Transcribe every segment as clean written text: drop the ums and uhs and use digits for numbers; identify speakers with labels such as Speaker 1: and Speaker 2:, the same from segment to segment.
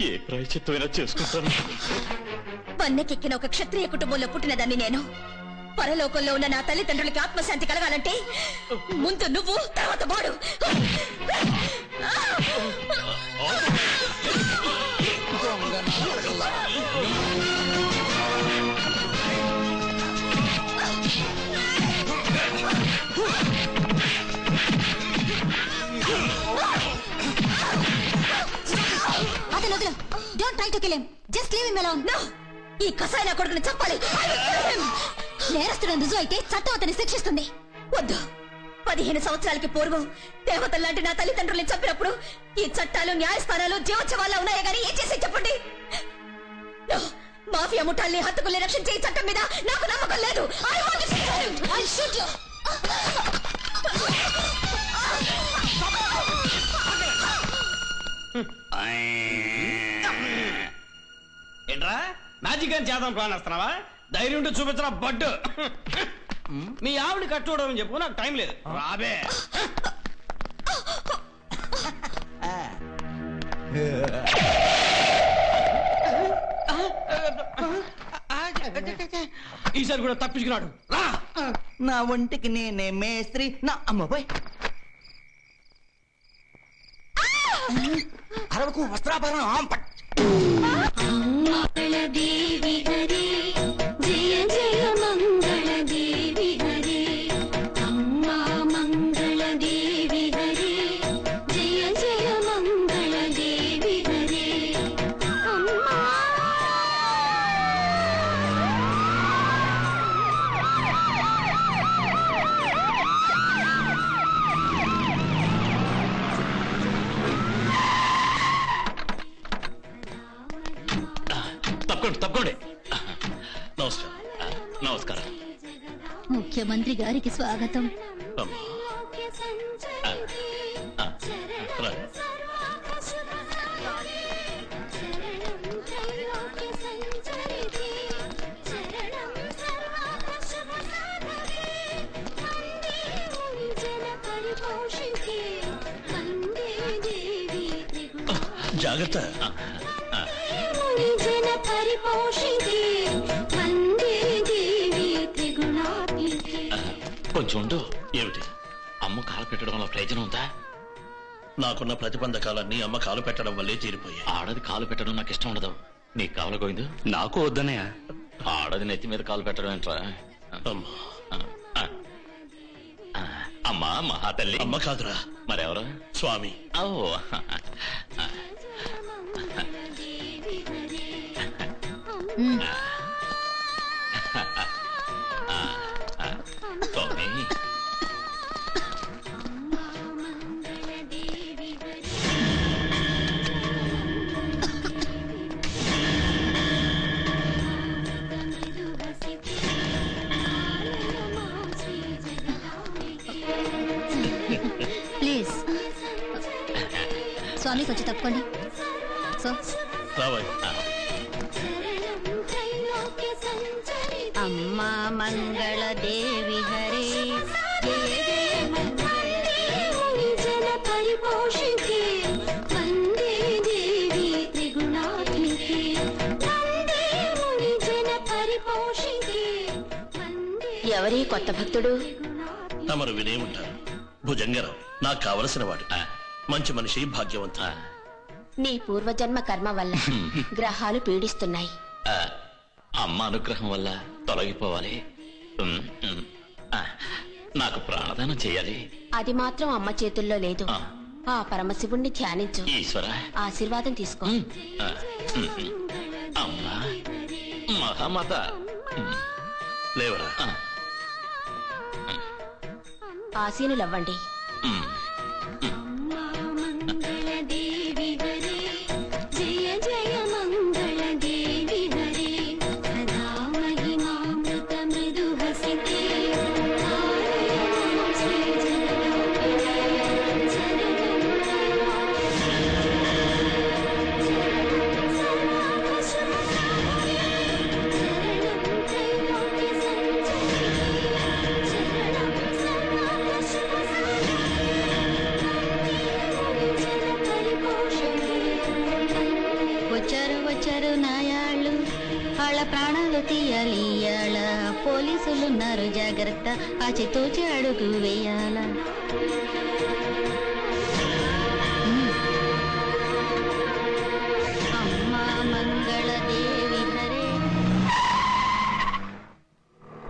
Speaker 1: ఏ ప్రాయశ్చిత్తమైనా చేసుకుంటాను.
Speaker 2: వన్నెకెక్కిన ఒక క్షత్రియ కుటుంబంలో పుట్టినదాన్ని నేను. పరలోకంలో ఉన్న నా తల్లిదండ్రులకి ఆత్మశాంతి కలగాలంటే ముందు నువ్వు, తర్వాత వాడు.
Speaker 3: అతను వదిలు. Don't try to kill him. Just leave him alone.
Speaker 2: No, ఈ కసాయి నా కొడుకుని చంపాలి.
Speaker 3: నేరస్తుడు రుజువు అయితే చట్టం అతన్ని శిక్షిస్తుంది.
Speaker 2: వద్దు. 15 సంవత్సరాలకి పూర్వం దేవతల్లాంటి నా తల్లిదండ్రుల్ని చంపినప్పుడు ఈ చట్టాలు, న్యాయస్థానాలు జీవోత్సవాల్లో ఉన్నాయో గానీ ఏం చేసి చెప్పండి. No, మాఫియా ముఠాల్ని, హత్తుకుల్ని రక్షించే ఈ చట్టం మీద నాకు నమ్మకం లేదు. I want to shoot him. I'll shoot you.
Speaker 4: ఏంట్రా మ్యాజిక్ అని చేద్దాం ప్లాన్ వేస్తున్నావా? ధైర్యం ఉంటే చూపించరా బడ్డు. మీ ఆవిడ కట్టుకోవడం చెప్పు, నాకు టైం లేదు. రాబే. ఈసారి కూడా తప్పించుకున్నాడు. రా.
Speaker 5: నా ఒంటికి నేనే మేస్త్రి. నా అమ్మబాయ్ అరవకు వస్త్రాభరణం.
Speaker 3: మంగళదేవి హరి జయ జయ మంగళదేవి హరి. అమ్మా మంగళదేవి హరి జయ జయ మంగళదేవి హరి. అమ్మా
Speaker 1: తప్పకోండి. నమస్కారం. నమస్కారం.
Speaker 3: ముఖ్యమంత్రి గారికి స్వాగతం.
Speaker 1: జాగ్రత్త. కొంచెం ఉండు. ఏమిటి? అమ్మ కాలు పెట్టడం వల్ల ప్రయోజనం ఉందా? నాకున్న ప్రతిబంధకాలన్నీ అమ్మ కాలు పెట్టడం వల్లే తీరిపోయాయి. ఆడది కాలు పెట్టడం నాకు ఇష్టం ఉండదు. నీకు కావాలి గోవిందు? నాకు వద్దనే. ఆడది నెత్తి మీద కాలు పెట్టడం ఏంట్రా? అమ్మా మహాతల్లి. అమ్మ కాదురా, మరెవరు? స్వామి. ఓ స్వామి.
Speaker 3: ప్లీజ్ స్వామి కొంచెం తప్పుకోండి. సో అమ్మా మంగళదేవి హరి జయ జయ మంగళదేవి జన పరిపోషితే వందే దేవి త్రిగుణాత్మికే వందే ముని జన పరిపోషితే.
Speaker 2: ఎవరి కొత్త భక్తుడు?
Speaker 1: తమరు వినే ఉంటారు. భుజంగరావు నాకు కావలసిన వాడు. మంచి మనిషి, భాగ్యవంత.
Speaker 2: నీ పూర్వజన్మ కర్మ వల్ల గ్రహాలు పీడిస్తున్నాయి.
Speaker 1: అమ్మ అనుగ్రహం వల్ల తొలగిపోవాలి. నాకు ప్రాణదానం చేయాలి.
Speaker 2: అది మాత్రం అమ్మ చేతుల్లో లేదు. ఆ పరమశివుణ్ణి ధ్యానించు.
Speaker 1: ఈశ్వర
Speaker 2: ఆశీర్వాదం తీసుకో.
Speaker 1: అమ్మా మహామాత లేవరా.
Speaker 2: ఆశీనులవ్వండి.
Speaker 3: మంగళదేవి హరి జయ జయ మంగళదేవి హరి సదా మహిమామృత మృదు హసితే అందరూ నాయాళ్ళు వాళ్ళ ప్రాణాలు తీయాలి ఇయ్యాల పోలీసులున్నారు జాగ్రత్త ఆచితూచి అడుగు వేయాల అమ్మా మంగళదేవి హరే.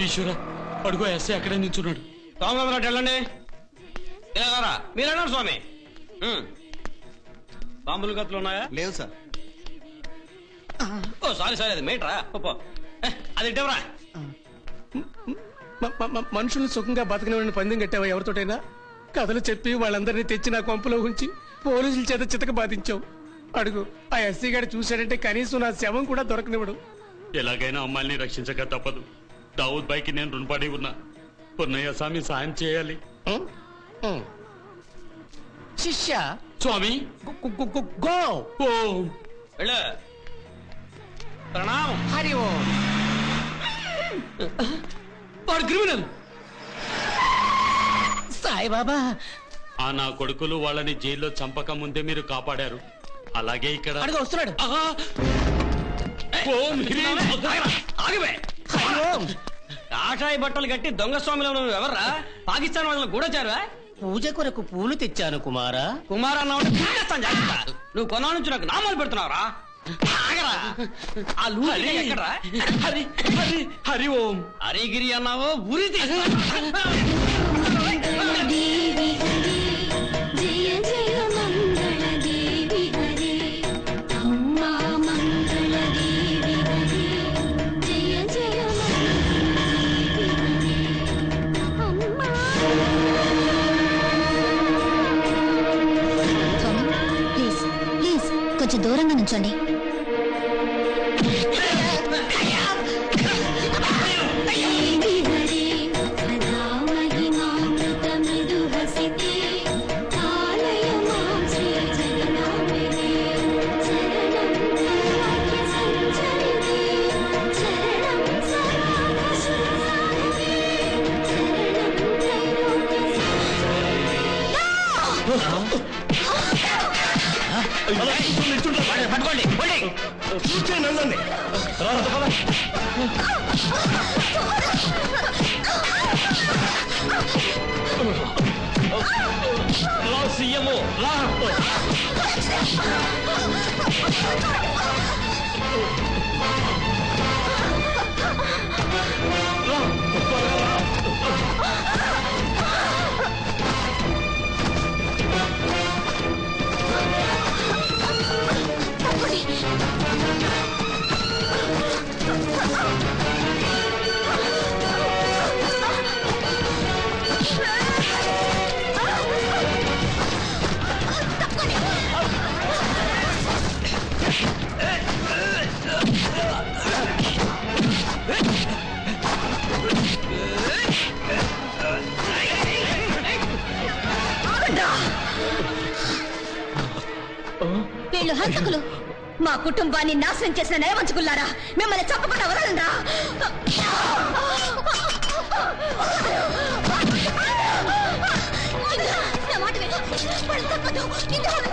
Speaker 1: ఈశ్వర అడుగు ఎస్ఐ అక్కడే నిల్చున్నాడు.
Speaker 4: స్వామి వెళ్ళండి. ఇలాగారా మీరన్నారు స్వామి. బాంబులు గతులు ఉన్నాయా?
Speaker 5: లేవు సార్.
Speaker 4: ఓ సారీ సారీ, అది మేట్రా పో. అది ఇట్టవరా.
Speaker 6: మనుషుల్ని సుఖంగా బతకనివ్వని పందెం కట్టావా ఎవరితోటైనా? కథలు చెప్పి వాళ్ళందరినీ తెచ్చి నా కొంపలో ఉంచి పోలీసుల చేత చితక బాధించావు. అడుగు ఆ ఎస్సీ గారు చూశాడంటే కనీసం నా శవం కూడా దొరకనివ్వడు.
Speaker 1: ఎలాగైనా అమ్మాయిని రక్షించక తప్పదు. దావుద్ బాయ్కి నేను రుణపడి ఉన్నా. పున్నయ్య స్వామి సాయం చేయాలి.
Speaker 6: శిష్య
Speaker 1: స్వామి
Speaker 6: గో.
Speaker 1: ఓం
Speaker 4: వెళ్ళు. ప్రణామం.
Speaker 6: హరి ఓం.
Speaker 1: వాడు క్రిమినల్.
Speaker 6: సాయిబాబా,
Speaker 1: ఆ నా కొడుకులు వాళ్ళని జైల్లో చంపక ముందే మీరు కాపాడారు. అలాగే ఇక్కడ
Speaker 6: అడుగు వస్తున్నాడు.
Speaker 1: ఆహా! ఓం హ్రీం
Speaker 4: ఆగిపోయి
Speaker 6: హరి ఓం.
Speaker 4: కాషాయి బట్టలు కట్టి దొంగ స్వామిలో నువ్వు ఎవర్రా? పాకిస్తాన్ వాళ్ళని గూడచారువా?
Speaker 6: పూజ కొరకు పూలు తెచ్చాను కుమారా.
Speaker 4: కుమార్ అన్న జాగ్రత్త. నువ్వు కొనా నుంచి నాకు నామాలు పెడుతున్నావురా. ఆగరా. ఆ లూరి ఎక్కడరా?
Speaker 1: హరి హరి హరి ఓం.
Speaker 4: హరిగిరి అన్నావో ఉరి
Speaker 3: దేవి హరి జయ జయ మంగళ దేవి హరి అమ్మా మంగళ దేవి హరి జయ జయ మంగళ దేవి హరి అమ్మా. ప్లీజ్ ప్లీజ్ కొంచెం దూరంగా నుంచోండి.
Speaker 4: పట్టుకోండి.
Speaker 1: సీఎంఓ రా.
Speaker 2: వీళ్ళు హంతకులు. మా కుటుంబాన్ని నాశనం చేసిన నయవంచుకున్నారా? మిమ్మల్ని చంపకుండా వదలండ్రా.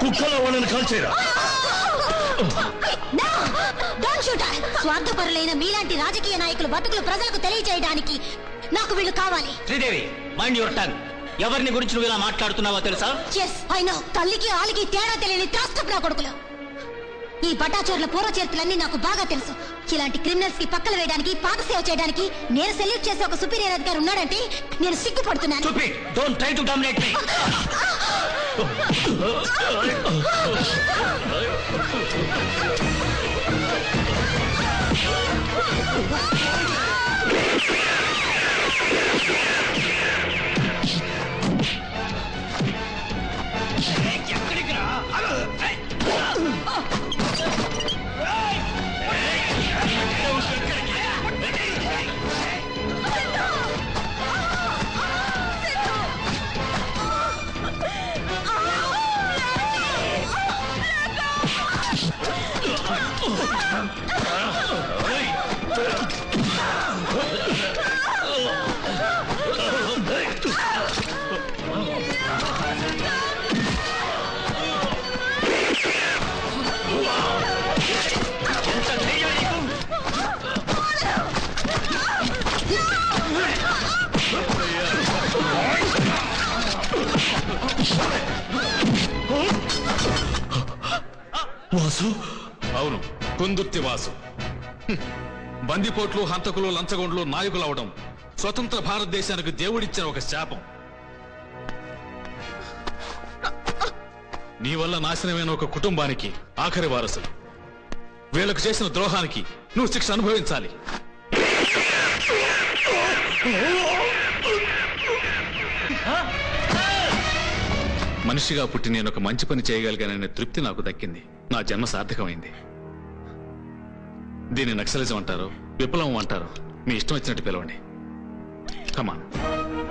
Speaker 1: కుక్కలో వాళ్ళని కాల్చేరా.
Speaker 3: స్వార్థపరులైన మీలాంటి రాజకీయ నాయకులు బతుకులు ప్రజలకు తెలియజేయడానికి నాకు వీళ్ళు కావాలి.
Speaker 5: Sridevi mind your tongue. ఎవరిని గురించి నువ్వు ఇలా మాట్లాడుతున్నావో తెలుసా?
Speaker 3: అయినా తల్లికి ఆలికి తేడా తెలియని త్రాస్టప్ నా కొడుకులు. ఈ బటాచోర్ల పూర్వ చరిత్రలన్నీ నాకు బాగా తెలుసు. ఇలాంటి క్రిమినల్స్ కి పక్కన వేయడానికి, పాత సేవ చేయడానికి నేను సెల్యూట్ చేసే ఒక సుపీరియర్ అధికారి ఉన్నాడంటే నేను సిగ్గుపడుతున్నాను.
Speaker 5: Stupid! Don't try to dominate me. ఎంత
Speaker 1: వాసు
Speaker 7: అవును, కుందుర్తి వాసు. బందిపోట్లు, హంతకులు, లంచగొండ్లు నాయకులు అవడం స్వతంత్ర భారతదేశానికి దేవుడిచ్చిన ఒక శాపం. నీ వల్ల నాశనమైన ఒక కుటుంబానికి ఆఖరి వారసులు. వీళ్లకు చేసిన ద్రోహానికి నువ్వు శిక్ష అనుభవించాలి. మనిషిగా పుట్టి నేను ఒక మంచి పని చేయగలిగాననే తృప్తి నాకు దక్కింది. నా జన్మ సార్థకమైంది. దీన్ని నక్సలిజం అంటారు, విప్లవం అంటారు, మీ ఇష్టం వచ్చినట్టు పిలవండి. కమాన్.